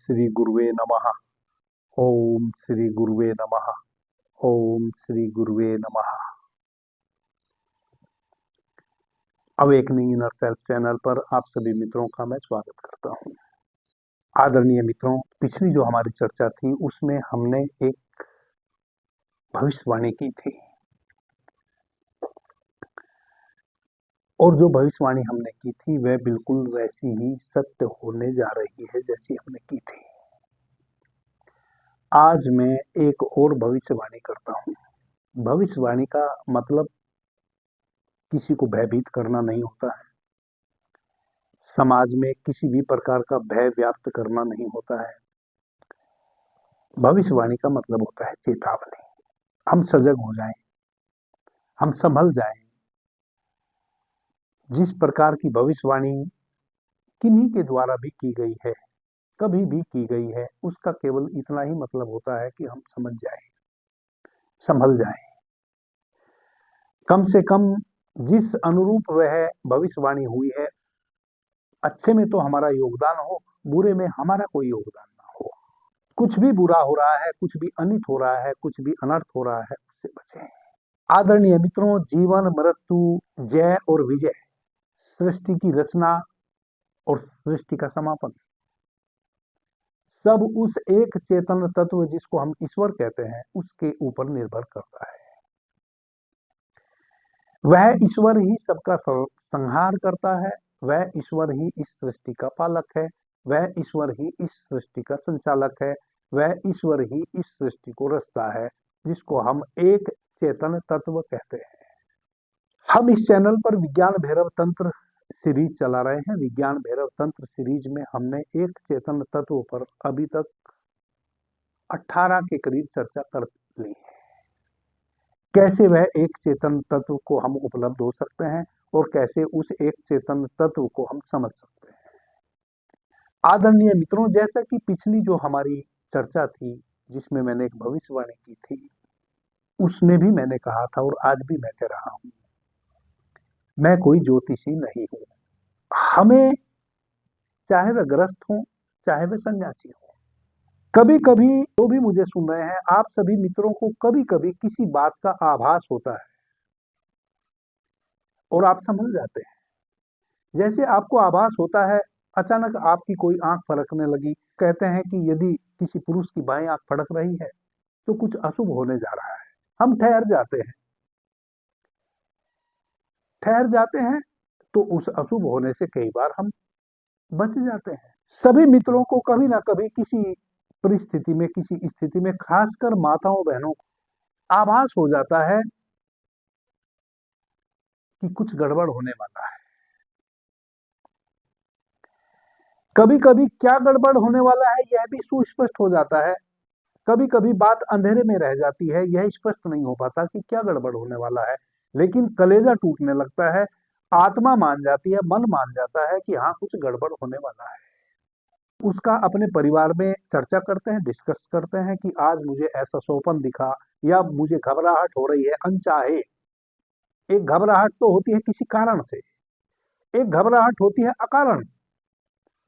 श्री गुरुवे नमः। ओम श्री गुरुवे नमः। ओम श्री गुरुवे नमः। अवेकनिंग इनर सेल्फ चैनल पर आप सभी मित्रों का मैं स्वागत करता हूं। आदरणीय मित्रों, पिछली जो हमारी चर्चा थी उसमें हमने एक भविष्यवाणी की थी, और जो भविष्यवाणी हमने की थी वह बिल्कुल वैसी ही सत्य होने जा रही है जैसी हमने की थी। आज मैं एक और भविष्यवाणी करता हूं। भविष्यवाणी का मतलब किसी को भयभीत करना नहीं होता है, समाज में किसी भी प्रकार का भय व्याप्त करना नहीं होता है। भविष्यवाणी का मतलब होता है चेतावनी। हम सजग हो जाएं, हम संभल जाएं। जिस प्रकार की भविष्यवाणी किन्हीं के द्वारा भी की गई है, कभी भी की गई है, उसका केवल इतना ही मतलब होता है कि हम समझ जाएं, संभल जाएं। कम से कम जिस अनुरूप वह भविष्यवाणी हुई है, अच्छे में तो हमारा योगदान हो, बुरे में हमारा कोई योगदान ना हो। कुछ भी बुरा हो रहा है, कुछ भी अनित हो रहा है, कुछ भी अनर्थ हो रहा है, उससे बचें। आदरणीय मित्रों, जीवन, मृत्यु, जय और विजय, सृष्टि की रचना और सृष्टि का समापन, सब उस एक चेतन तत्व जिसको हम ईश्वर कहते हैं उसके ऊपर निर्भर करता है। वह ईश्वर ही सबका संहार करता है, वह ईश्वर ही इस सृष्टि का पालक है, वह ईश्वर ही इस सृष्टि का संचालक है, वह ईश्वर ही इस सृष्टि को रचता है, जिसको हम एक चेतन तत्व कहते हैं। हम इस चैनल पर विज्ञान भैरव तंत्र सीरीज चला रहे हैं। विज्ञान भैरव तंत्र सीरीज में हमने एक चेतन तत्व पर अभी तक 18 के करीब चर्चा कर ली है। कैसे वह एक चेतन तत्व को हम उपलब्ध हो सकते हैं और कैसे उस एक चेतन तत्व को हम समझ सकते हैं। आदरणीय मित्रों, जैसा कि पिछली जो हमारी चर्चा थी जिसमें मैंने एक भविष्यवाणी की थी, उसमें भी मैंने कहा था और आज भी मैं कह रहा हूं, मैं कोई ज्योतिषी नहीं हूं। हमें चाहे वह ग्रस्त हो, चाहे वह सन्यासी हो, कभी कभी जो भी मुझे सुन रहे हैं, आप सभी मित्रों को कभी कभी किसी बात का आभास होता है और आप समझ जाते हैं। जैसे आपको आभास होता है, अचानक आपकी कोई आंख फड़कने लगी। कहते हैं कि यदि किसी पुरुष की बाएं आंख फड़क रही है तो कुछ अशुभ होने जा रहा है। हम ठहर जाते हैं, तो उस अशुभ होने से कई बार हम बच जाते हैं। सभी मित्रों को कभी ना कभी किसी परिस्थिति में, किसी स्थिति में, खासकर माताओं बहनों को आभास हो जाता है कि कुछ गड़बड़ होने वाला है। कभी कभी क्या गड़बड़ होने वाला है यह भी सुस्पष्ट हो जाता है। कभी कभी बात अंधेरे में रह जाती है, यह स्पष्ट नहीं हो पाता कि क्या गड़बड़ होने वाला है, लेकिन कलेजा टूटने लगता है, आत्मा मान जाती है, मन मान जाता है कि हाँ, कुछ गड़बड़ होने वाला है। उसका अपने परिवार में चर्चा करते हैं, डिस्कस करते हैं कि आज मुझे ऐसा सोपन दिखा, या मुझे घबराहट हो रही है अनचाहे। एक घबराहट तो होती है किसी कारण से, एक घबराहट होती है अकारण।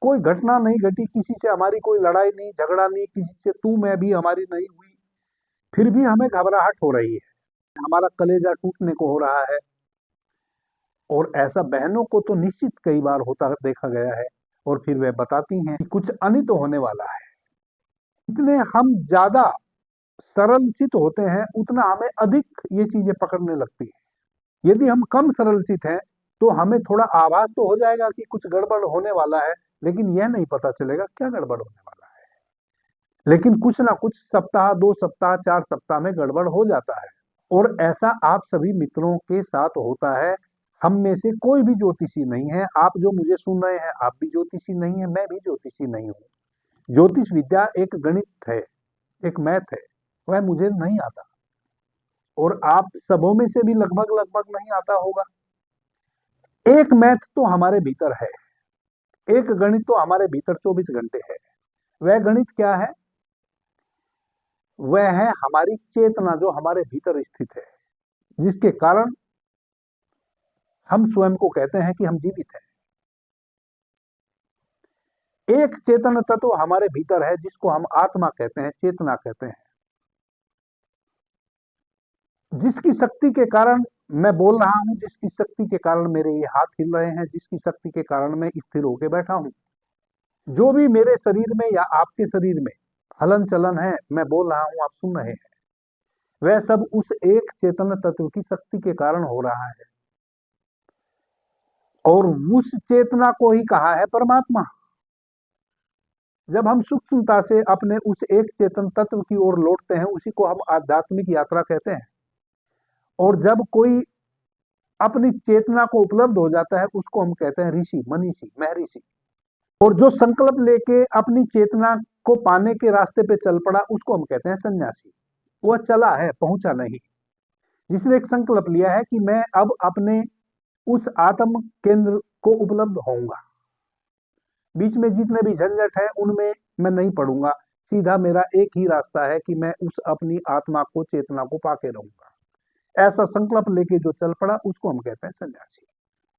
कोई घटना नहीं घटी, किसी से हमारी कोई लड़ाई नहीं, झगड़ा नहीं, किसी से तू मैं भी हमारी नहीं हुई, फिर भी हमें घबराहट हो रही है, हमारा कलेजा टूटने को हो रहा है। और ऐसा बहनों को तो निश्चित कई बार होता देखा गया है, और फिर वे बताती हैं कि कुछ अनित होने वाला है। इतने हम ज्यादा सरल चित होते हैं, उतना हमें अधिक ये चीजें पकड़ने लगती है। यदि हम कम सरल चित हैं तो हमें थोड़ा आभास तो हो जाएगा कि कुछ गड़बड़ होने वाला है, लेकिन यह नहीं पता चलेगा क्या गड़बड़ होने वाला है। लेकिन कुछ ना कुछ सप्ताह, 2 सप्ताह, 4 सप्ताह में गड़बड़ हो जाता है, और ऐसा आप सभी मित्रों के साथ होता है। हम में से कोई भी ज्योतिषी नहीं है। आप जो मुझे सुन रहे हैं, आप भी ज्योतिषी नहीं है, मैं भी ज्योतिषी नहीं हूं। ज्योतिष विद्या एक गणित है, एक मैथ है, वह मुझे नहीं आता, और आप सबों में से भी लगभग लगभग नहीं आता होगा। एक मैथ तो हमारे भीतर है, एक गणित तो हमारे भीतर 24 घंटे है। वह गणित क्या है? वह है हमारी चेतना, जो हमारे भीतर स्थित है, जिसके कारण हम स्वयं को कहते हैं कि हम जीवित हैं। एक चेतन तत्व हमारे भीतर है जिसको हम आत्मा कहते हैं, चेतना कहते हैं, जिसकी शक्ति के कारण मैं बोल रहा हूं, जिसकी शक्ति के कारण मेरे ये हाथ हिल रहे हैं, जिसकी शक्ति के कारण मैं स्थिर होकर बैठा हूं। जो भी मेरे शरीर में या आपके शरीर में हलन चलन है, मैं बोल रहा हूं, आप सुन रहे हैं, वह सब उस एक चेतन तत्व की शक्ति के कारण हो रहा है। और उस चेतना को ही कहा है परमात्मा। जब हम सूक्ष्मता से अपने उस एक चेतन तत्व की ओर लौटते हैं, उसी को हम आध्यात्मिक यात्रा कहते हैं। और जब कोई अपनी चेतना को उपलब्ध हो जाता है, उसको हम कहते हैं ऋषि, मनीषी, महर्षि। और जो संकल्प लेके अपनी चेतना को पाने के रास्ते पे चल पड़ा, उसको हम कहते हैं सन्यासी। वह चला है, पहुंचा नहीं। जिसने एक संकल्प लिया है कि मैं अब अपने उस आत्म केंद्र को उपलब्ध होऊंगा, बीच में जितने भी झंझट है उनमें मैं नहीं पड़ूंगा, सीधा मेरा एक ही रास्ता है कि मैं उस अपनी आत्मा को, चेतना को पाके रहूंगा। ऐसा संकल्प लेके जो चल पड़ा, उसको हम कहते हैं सन्यासी।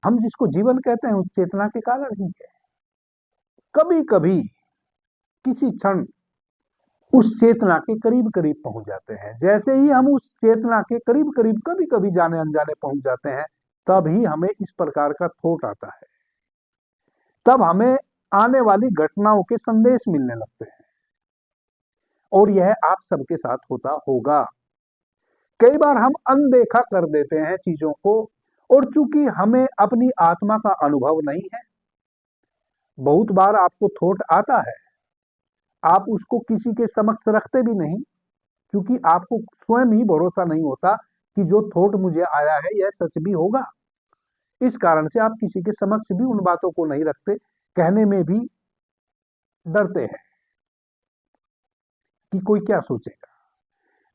हम जिसको जीवन कहते हैं, उस चेतना के कारण ही है। कभी कभी किसी क्षण उस चेतना के करीब करीब पहुंच जाते हैं। जैसे ही हम उस चेतना के करीब करीब कभी कभी जाने अनजाने पहुंच जाते हैं, तब ही हमें इस प्रकार का थॉट आता है, तब हमें आने वाली घटनाओं के संदेश मिलने लगते हैं। और यह आप सबके साथ होता होगा। कई बार हम अनदेखा कर देते हैं चीजों को, और चूंकि हमें अपनी आत्मा का अनुभव नहीं है, बहुत बार आपको थॉट आता है, आप उसको किसी के समक्ष रखते भी नहीं, क्योंकि आपको स्वयं ही भरोसा नहीं होता कि जो थॉट मुझे आया है यह सच भी होगा। इस कारण से आप किसी के समक्ष भी उन बातों को नहीं रखते, कहने में भी डरते हैं कि कोई क्या सोचेगा।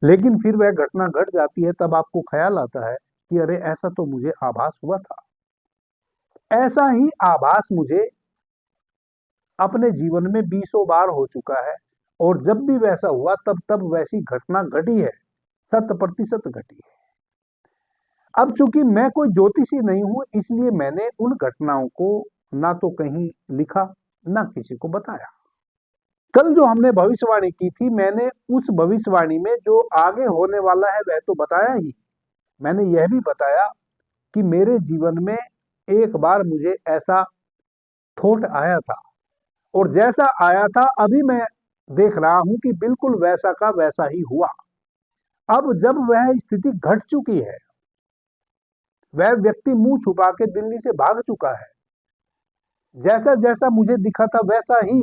लेकिन फिर वह घटना घट जाती है, तब आपको ख्याल आता है कि अरे ऐसा तो मुझे आभास हुआ था। ऐसा ही आभास मुझे अपने जीवन में 20 बार हो चुका है, और जब भी वैसा हुआ तब तब वैसी घटना घटी है, 100% घटी है। अब चूंकि मैं कोई ज्योतिषी नहीं हूं, इसलिए मैंने उन घटनाओं को ना तो कहीं लिखा, ना किसी को बताया। कल जो हमने भविष्यवाणी की थी, मैंने उस भविष्यवाणी में जो आगे होने वाला है वह तो बताया ही। मैंने यह भी बताया कि मेरे जीवन में एक बार मुझे ऐसा थॉट आया था, और जैसा आया था अभी मैं देख रहा हूं कि बिल्कुल वैसा का वैसा ही हुआ। अब जब वह स्थिति घट चुकी है, वह व्यक्ति मुंह छुपा के दिल्ली से भाग चुका है, जैसा जैसा मुझे दिखा था वैसा ही,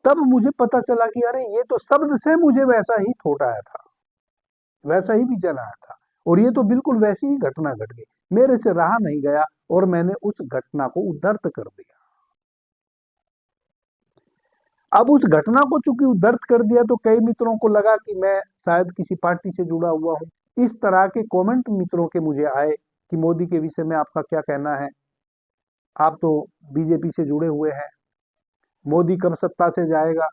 तब मुझे पता चला कि अरे ये तो शब्द से मुझे वैसा ही थॉट आया था, वैसा ही विजन आया था, और ये तो बिल्कुल वैसी ही घटना घट गई। मेरे से रहा नहीं गया और मैंने उस घटना को उद्धृत कर दिया। अब उस घटना को चूंकि उद्धृत कर दिया, तो कई मित्रों को लगा कि मैं शायद किसी पार्टी से जुड़ा हुआ हूं। इस तरह के कमेंट मित्रों के मुझे आए कि मोदी के विषय में आपका क्या कहना है, आप तो बीजेपी से जुड़े हुए हैं, मोदी कब सत्ता से जाएगा,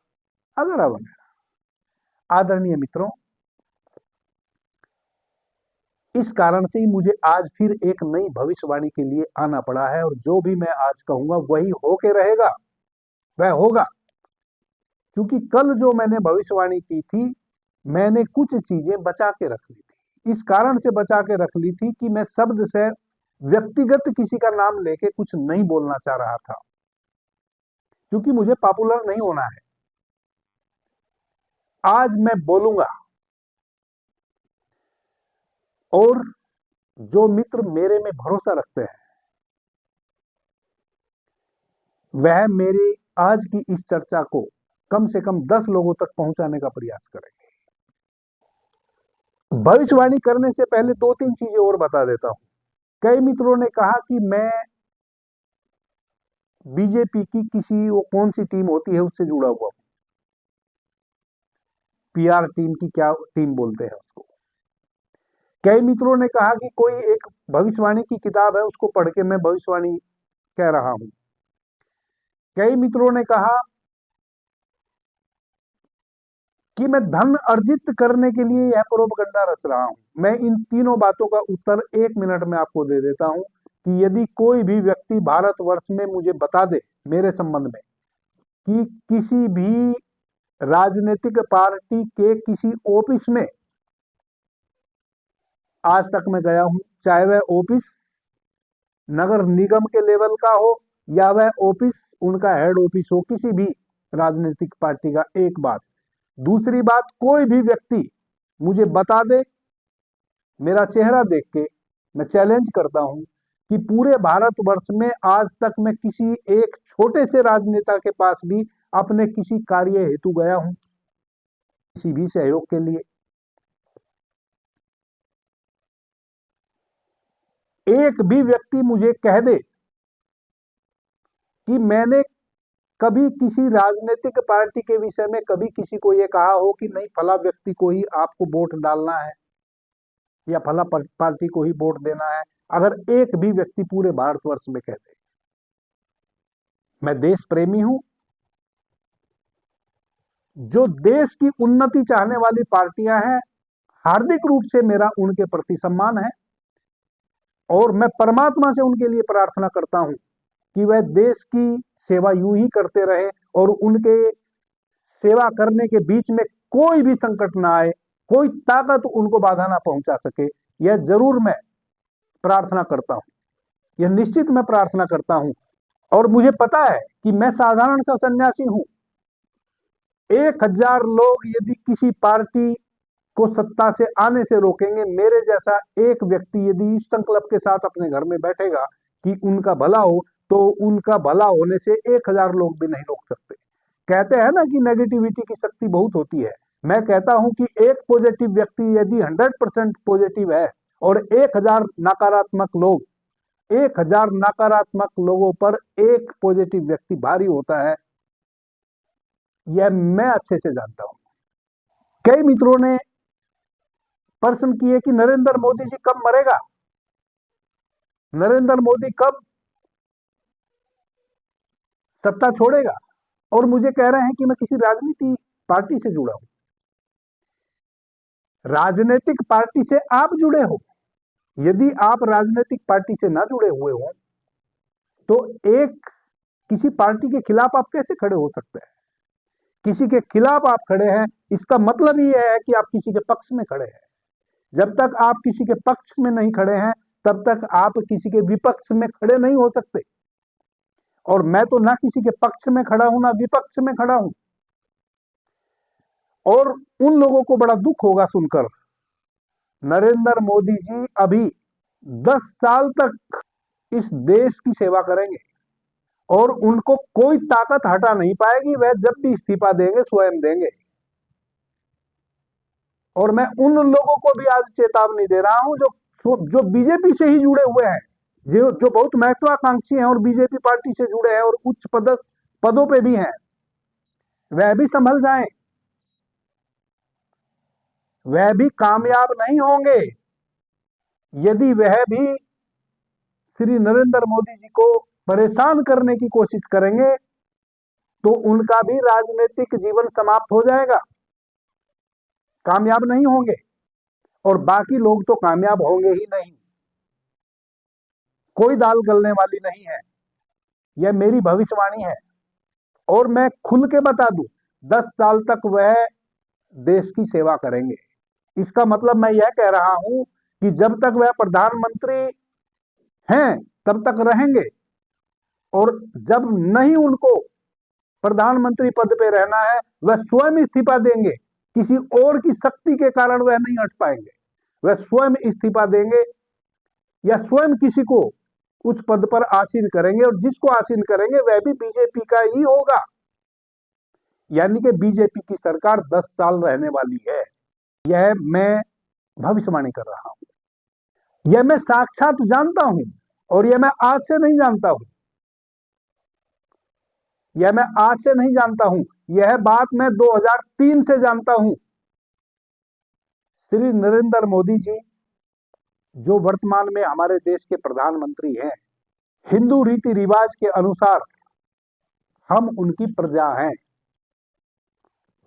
वगैरह वगैरह। आदरणीय मित्रों, इस कारण से ही मुझे आज फिर एक नई भविष्यवाणी के लिए आना पड़ा है, और जो भी मैं आज कहूंगा वही होके रहेगा, वह होगा। क्योंकि कल जो मैंने भविष्यवाणी की थी, मैंने कुछ चीजें बचा के रख ली थी। इस कारण से बचा के रख ली थी कि मैं शब्द से व्यक्तिगत किसी का नाम लेके कुछ नहीं बोलना चाह रहा था, क्योंकि मुझे पॉपुलर नहीं होना है। आज मैं बोलूंगा, और जो मित्र मेरे में भरोसा रखते हैं वह मेरी आज की इस चर्चा को कम से कम 10 लोगों तक पहुंचाने का प्रयास करेंगे। भविष्यवाणी करने से पहले 2-3 चीजें और बता देता हूं। कई मित्रों ने कहा कि मैं बीजेपी की किसी, वो कौन सी टीम होती है, उससे जुड़ा हुआ हूं, पीआर टीम की, क्या टीम बोलते हैं उसको। कई मित्रों ने कहा कि कोई एक भविष्यवाणी की किताब है, उसको पढ़ के मैं भविष्यवाणी कह रहा हूं। कई मित्रों ने कहा कि मैं धन अर्जित करने के लिए यह प्रोपगंडा रच रहा हूं। मैं इन तीनों बातों का उत्तर 1 मिनट में आपको दे देता हूं कि यदि कोई भी व्यक्ति भारतवर्ष में मुझे बता दे मेरे संबंध में कि किसी भी राजनीतिक पार्टी के किसी ऑफिस में आज तक मैं गया हूं, चाहे वह ऑफिस नगर निगम के लेवल का हो या वह ऑफिस उनका हेड ऑफिस हो, किसी भी राजनीतिक पार्टी का। एक बात। दूसरी बात, कोई भी व्यक्ति मुझे बता दे, मेरा चेहरा देख के मैं चैलेंज करता हूं कि पूरे भारतवर्ष में आज तक मैं किसी एक छोटे से राजनेता के पास भी अपने किसी कार्य हेतु गया हूं, किसी भी सहयोग के लिए। एक भी व्यक्ति मुझे कह दे कि मैंने कभी किसी राजनीतिक पार्टी के विषय में कभी किसी को यह कहा हो कि नहीं, फला व्यक्ति को ही आपको वोट डालना है या फला पार्टी को ही वोट देना है, अगर एक भी व्यक्ति पूरे भारतवर्ष में कह दे। मैं देश प्रेमी हूं। जो देश की उन्नति चाहने वाली पार्टियां हैं, हार्दिक रूप से मेरा उनके प्रति सम्मान है और मैं परमात्मा से उनके लिए प्रार्थना करता हूं कि वह देश की सेवा यूं ही करते रहे और उनके सेवा करने के बीच में कोई भी संकट ना आए, कोई ताकत उनको बाधा ना पहुंचा सके। यह जरूर मैं प्रार्थना करता हूं, यह निश्चित मैं प्रार्थना करता हूं। और मुझे पता है कि मैं साधारण सा सन्यासी हूं। 1000 लोग यदि किसी पार्टी को सत्ता से आने से रोकेंगे, मेरे जैसा एक व्यक्ति यदि इस संकल्प के साथ अपने घर में बैठेगा कि उनका भला हो, तो उनका भला होने से 1000 लोग भी नहीं रोक सकते। कहते हैं ना कि नेगेटिविटी की शक्ति बहुत होती है। मैं कहता हूं कि एक पॉजिटिव व्यक्ति यदि 100% पॉजिटिव है और 1000 नकारात्मक लोगों पर एक पॉजिटिव व्यक्ति भारी होता है, यह मैं अच्छे से जानता हूं। कई मित्रों ने प्रश्न किए कि नरेंद्र मोदी जी कब मरेगा, नरेंद्र मोदी कब सत्ता छोड़ेगा, और मुझे कह रहे हैं कि मैं किसी राजनीति पार्टी से जुड़ा हूं। राजनीतिक पार्टी से आप जुड़े हो, यदि आप राजनीतिक पार्टी से ना जुड़े हुए हो तो एक किसी पार्टी के खिलाफ आप कैसे खड़े हो सकते हैं? किसी के खिलाफ आप खड़े हैं, इसका मतलब यह है कि आप किसी के पक्ष में खड़े हैं। जब तक आप किसी के पक्ष में नहीं खड़े हैं, तब तक आप किसी के विपक्ष में खड़े नहीं हो सकते। और मैं तो ना किसी के पक्ष में खड़ा हूं ना विपक्ष में खड़ा हूं। और उन लोगों को बड़ा दुख होगा सुनकर, नरेंद्र मोदी जी अभी 10 साल तक इस देश की सेवा करेंगे और उनको कोई ताकत हटा नहीं पाएगी। वह जब भी इस्तीफा देंगे स्वयं देंगे। और मैं उन लोगों को भी आज चेतावनी दे रहा हूं जो बीजेपी से ही जुड़े हुए हैं, जो बहुत महत्वाकांक्षी हैं और बीजेपी पार्टी से जुड़े हैं और उच्च पदों पे भी हैं, वह भी संभल जाएं। वह भी कामयाब नहीं होंगे यदि वह भी श्री नरेंद्र मोदी जी को परेशान करने की कोशिश करेंगे, तो उनका भी राजनीतिक जीवन समाप्त हो जाएगा। कामयाब नहीं होंगे और बाकी लोग तो कामयाब होंगे ही नहीं। कोई दाल गलने वाली नहीं है, यह मेरी भविष्यवाणी है। और मैं खुल के बता दूं, 10 साल तक वह देश की सेवा करेंगे। इसका मतलब मैं यह कह रहा हूं कि जब तक वह प्रधानमंत्री हैं तब तक रहेंगे, और जब नहीं उनको प्रधानमंत्री पद पे रहना है, वह स्वयं इस्तीफा देंगे। किसी और की शक्ति के कारण वह नहीं हट पाएंगे, वह स्वयं इस्तीफा देंगे या स्वयं किसी को उस पद पर आसीन करेंगे, और जिसको आसीन करेंगे वह भी बीजेपी का ही होगा। यानी कि बीजेपी की सरकार 10 साल रहने वाली है। यह मैं भविष्यवाणी कर रहा हूं, यह मैं साक्षात जानता हूं, और यह मैं आज से नहीं जानता हूं, यह मैं आज से नहीं जानता हूं, यह बात मैं 2003 से जानता हूं। श्री नरेंद्र मोदी जी जो वर्तमान में हमारे देश के प्रधानमंत्री हैं, हिंदू रीति रिवाज के अनुसार हम उनकी प्रजा हैं,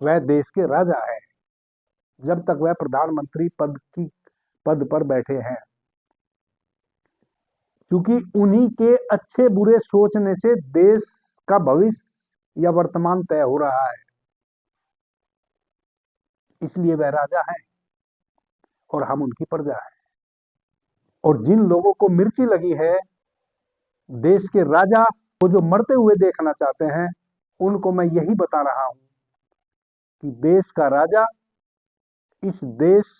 वह देश के राजा हैं जब तक वह प्रधानमंत्री पद पर बैठे हैं। क्योंकि उन्हीं के अच्छे बुरे सोचने से देश का भविष्य या वर्तमान तय हो रहा है, इसलिए वह राजा है और हम उनकी प्रजा है। और जिन लोगों को मिर्ची लगी है देश के राजा को जो मरते हुए देखना चाहते हैं, उनको मैं यही बता रहा हूं कि देश का राजा इस देश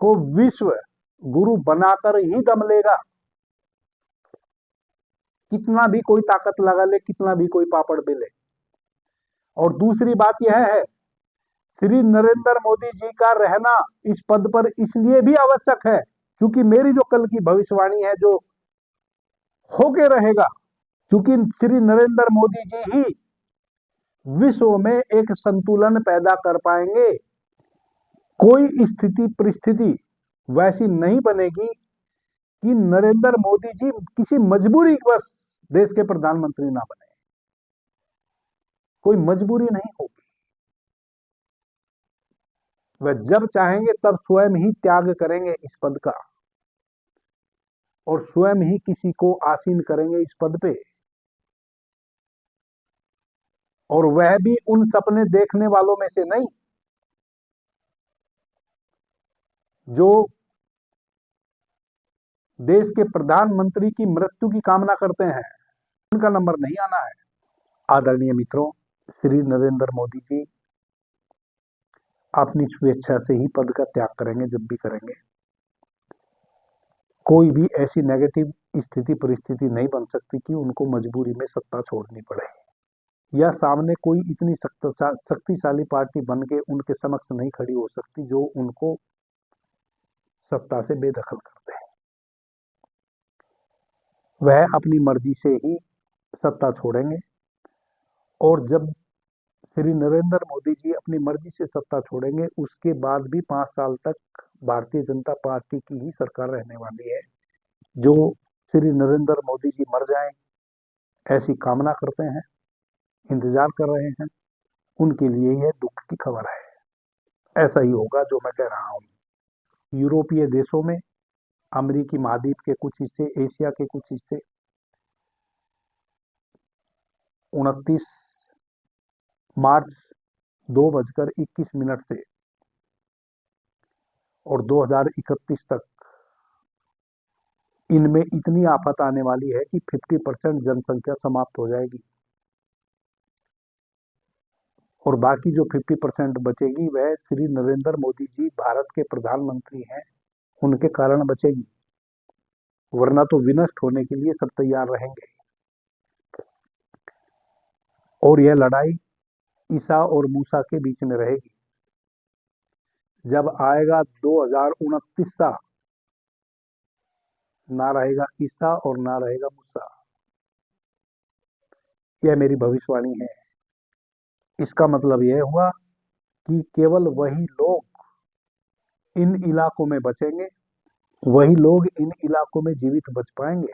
को विश्व गुरु बनाकर ही दम लेगा। कितना भी कोई ताकत लगा ले, कितना भी कोई पापड़ बेले। और दूसरी बात यह है, श्री नरेंद्र मोदी जी का रहना इस पद पर इसलिए भी आवश्यक है क्योंकि मेरी जो कल की भविष्यवाणी है जो होके रहेगा, क्योंकि श्री नरेंद्र मोदी जी ही विश्व में एक संतुलन पैदा कर पाएंगे। कोई स्थिति परिस्थिति वैसी नहीं बनेगी कि नरेंद्र मोदी जी किसी मजबूरी बस देश के प्रधानमंत्री ना बने। कोई मजबूरी नहीं होगी, वह जब चाहेंगे तब स्वयं ही त्याग करेंगे इस पद का और स्वयं ही किसी को आसीन करेंगे इस पद पे। और वह भी उन सपने देखने वालों में से नहीं जो देश के प्रधानमंत्री की मृत्यु की कामना करते हैं। उनका नंबर नहीं आना है। आदरणीय मित्रों, श्री नरेंद्र मोदी जी अपनी स्वेच्छा से ही पद का त्याग करेंगे जब भी करेंगे। कोई भी ऐसी नेगेटिव स्थिति परिस्थिति नहीं बन सकती कि उनको मजबूरी में सत्ता छोड़नी पड़े, या सामने कोई इतनी शक्तिशाली पार्टी बन के उनके समक्ष नहीं खड़ी हो सकती जो उनको सत्ता से बेदखल कर दे। वह अपनी मर्जी से ही सत्ता छोड़ेंगे और जब श्री नरेंद्र मोदी जी अपनी मर्जी से सत्ता छोड़ेंगे उसके बाद भी 5 साल तक भारतीय जनता पार्टी की ही सरकार रहने वाली है। जो श्री नरेंद्र मोदी जी मर जाएं ऐसी कामना करते हैं, इंतजार कर रहे हैं, उनके लिए यह दुख की खबर है। ऐसा ही होगा जो मैं कह रहा हूं। यूरोपीय देशों में, अमेरिकी महाद्वीप के कुछ हिस्से, एशिया के कुछ हिस्से 29 मार्च 2:21 से और 2031 तक इनमें इतनी आफत आने वाली है कि 50% जनसंख्या समाप्त हो जाएगी और बाकी जो 50% बचेगी वह श्री नरेंद्र मोदी जी भारत के प्रधानमंत्री हैं उनके कारण बचेगी, वरना तो विनष्ट होने के लिए सब तैयार रहेंगे। और यह लड़ाई ईसा और मूसा के बीच में रहेगी। जब आएगा 2029 ना रहेगा ईसा और ना रहेगा मूसा। यह मेरी भविष्यवाणी है। इसका मतलब यह हुआ कि केवल वही लोग इन इलाकों में बचेंगे, वही लोग इन इलाकों में जीवित बच पाएंगे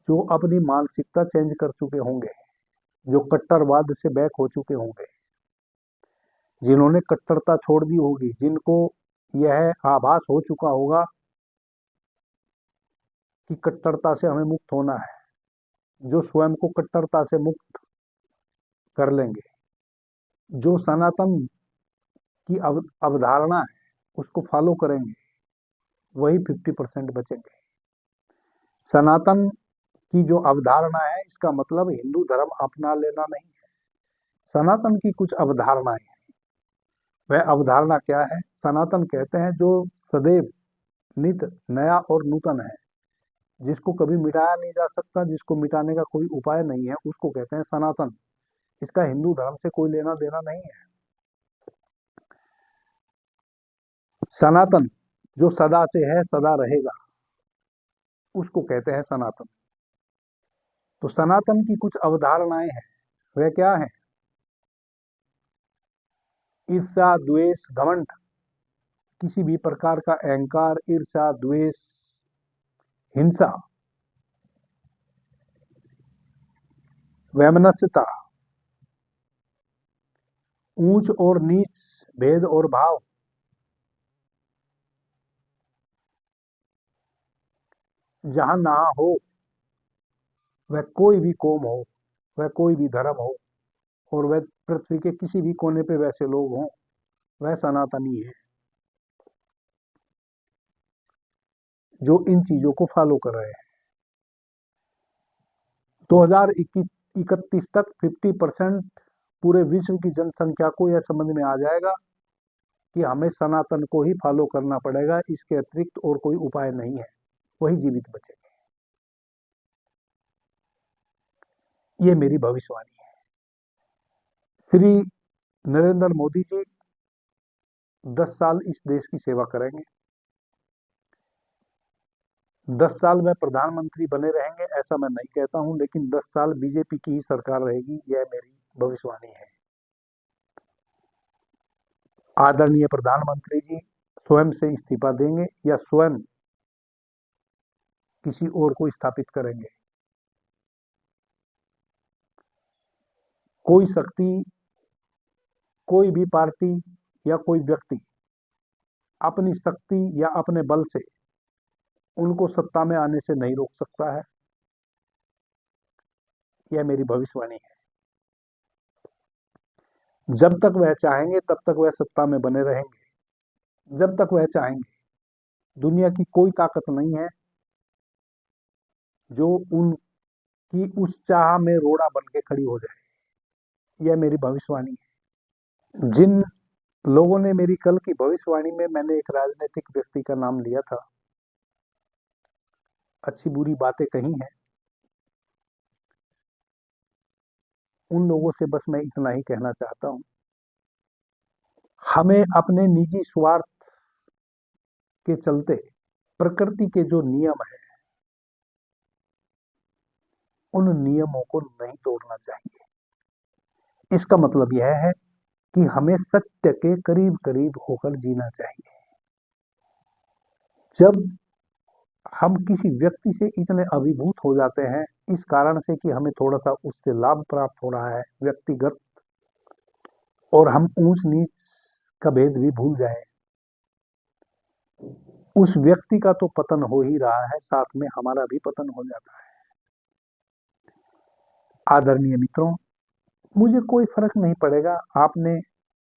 जो अपनी मानसिकता चेंज कर चुके होंगे, जो कट्टरवाद से बैक हो चुके होंगे, जिन्होंने कट्टरता छोड़ दी होगी, जिनको यह आभास हो चुका होगा कि कट्टरता से हमें मुक्त होना है, जो स्वयं को कट्टरता से मुक्त कर लेंगे, जो सनातन की अवधारणा है उसको फॉलो करेंगे, वही 50% बचेंगे। सनातन की जो अवधारणा है इसका मतलब हिंदू धर्म अपना लेना नहीं है। सनातन की कुछ अवधारणाएं हैं। वह अवधारणा क्या है? सनातन कहते हैं जो सदैव नित नया और नूतन है, जिसको कभी मिटाया नहीं जा सकता, जिसको मिटाने का कोई उपाय नहीं है, उसको कहते हैं सनातन। इसका हिंदू धर्म से कोई लेना देना नहीं है। सनातन जो सदा से है सदा रहेगा उसको कहते हैं सनातन। तो सनातन की कुछ अवधारणाएं हैं। वह क्या है? ईर्ष्या, द्वेष, घमंड, किसी भी प्रकार का अहंकार, ईर्ष्या, द्वेष, हिंसा, वैमनस्यता, ऊंच और नीच, भेद और भाव, जहां ना हो वह कोई भी कौम हो, वह कोई भी धर्म हो, और वह पृथ्वी के किसी भी कोने पे वैसे लोग हों, वह सनातनी है जो इन चीजों को फॉलो कर रहे हैं। 2031 तक 50% पूरे विश्व की जनसंख्या को यह समझ में आ जाएगा कि हमें सनातन को ही फॉलो करना पड़ेगा, इसके अतिरिक्त और कोई उपाय नहीं है, वही जीवित बचेंगे। ये मेरी भविष्यवाणी है। श्री नरेंद्र मोदी जी 10 साल इस देश की सेवा करेंगे, 10 साल में प्रधानमंत्री बने रहेंगे ऐसा मैं नहीं कहता हूं, लेकिन 10 साल बीजेपी की ही सरकार रहेगी, यह मेरी भविष्यवाणी है। आदरणीय प्रधानमंत्री जी स्वयं से इस्तीफा देंगे या स्वयं किसी और को स्थापित करेंगे। कोई शक्ति, कोई भी पार्टी या कोई व्यक्ति अपनी शक्ति या अपने बल से उनको सत्ता में आने से नहीं रोक सकता है, यह मेरी भविष्यवाणी है। जब तक वह चाहेंगे तब तक वह सत्ता में बने रहेंगे, जब तक वह चाहेंगे। दुनिया की कोई ताकत नहीं है जो उनकी उस चाह में रोड़ा बन के खड़ी हो जाए, यह मेरी भविष्यवाणी है। जिन लोगों ने मेरी कल की भविष्यवाणी में मैंने एक राजनीतिक व्यक्ति का नाम लिया था, अच्छी बुरी बातें कही हैं, उन लोगों से बस मैं इतना ही कहना चाहता हूं, हमें अपने निजी स्वार्थ के चलते प्रकृति के जो नियम है उन नियमों को नहीं तोड़ना चाहिए। इसका मतलब यह है कि हमें सत्य के करीब करीब होकर जीना चाहिए। जब हम किसी व्यक्ति से इतने अभिभूत हो जाते हैं इस कारण से कि हमें थोड़ा सा उससे लाभ प्राप्त हो रहा है व्यक्तिगत, और हम ऊंच नीच का भेद भी भूल जाए, उस व्यक्ति का तो पतन हो ही रहा है, साथ में हमारा भी पतन हो जाता है। आदरणीय मित्रों, मुझे कोई फर्क नहीं पड़ेगा, आपने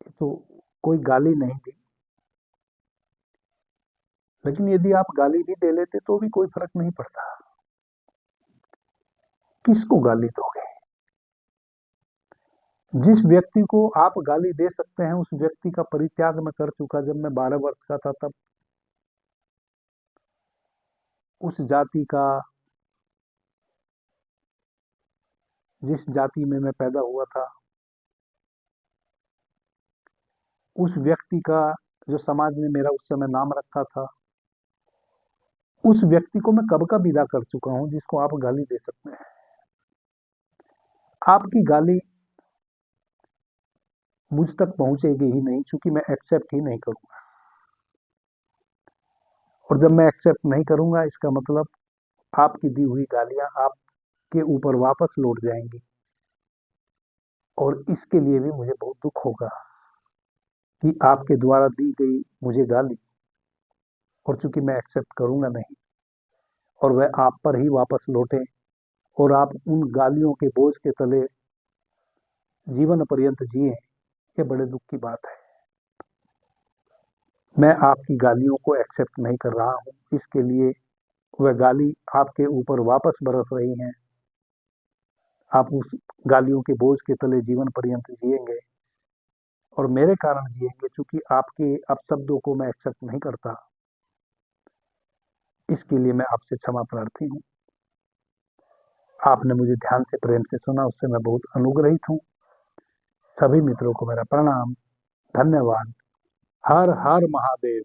तो कोई गाली नहीं दी, लेकिन यदि आप गाली भी दे लेते तो भी कोई फर्क नहीं पड़ता। किसको गाली दोगे? जिस व्यक्ति को आप गाली दे सकते हैं उस व्यक्ति का परित्याग मैं कर चुका। जब मैं 12 वर्ष का था तब उस जाति का, जिस जाति में मैं पैदा हुआ था, उस व्यक्ति का जो समाज ने मेरा उस समय नाम रखा था, उस व्यक्ति को मैं कब का विदा कर चुका हूं जिसको आप गाली दे सकते हैं। आपकी गाली मुझ तक पहुंचेगी ही नहीं, क्योंकि मैं एक्सेप्ट ही नहीं करूंगा, और जब मैं एक्सेप्ट नहीं करूंगा इसका मतलब आपकी दी हुई गालियां आपके ऊपर वापस लौट जाएंगी, और इसके लिए भी मुझे बहुत दुख होगा कि आपके द्वारा दी गई मुझे गाली, और चूंकि मैं एक्सेप्ट करूंगा नहीं, और वह आप पर ही वापस लौटे और आप उन गालियों के बोझ के तले जीवन पर्यंत जिए, ये बड़े दुख की बात है। मैं आपकी गालियों को एक्सेप्ट नहीं कर रहा हूं, इसके लिए वह गाली आपके ऊपर वापस बरस रही हैं, आप उस गालियों के बोझ के तले जीवन पर्यंत जिएंगे और मेरे कारण जिएंगे, क्योंकि आपके अपशब्दों को मैं एक्सेप्ट नहीं करता। इसके लिए मैं आपसे क्षमा प्रार्थी हूं। आपने मुझे ध्यान से प्रेम से सुना, उससे मैं बहुत अनुग्रहित हूं। सभी मित्रों को मेरा प्रणाम, धन्यवाद। हर हर महादेव।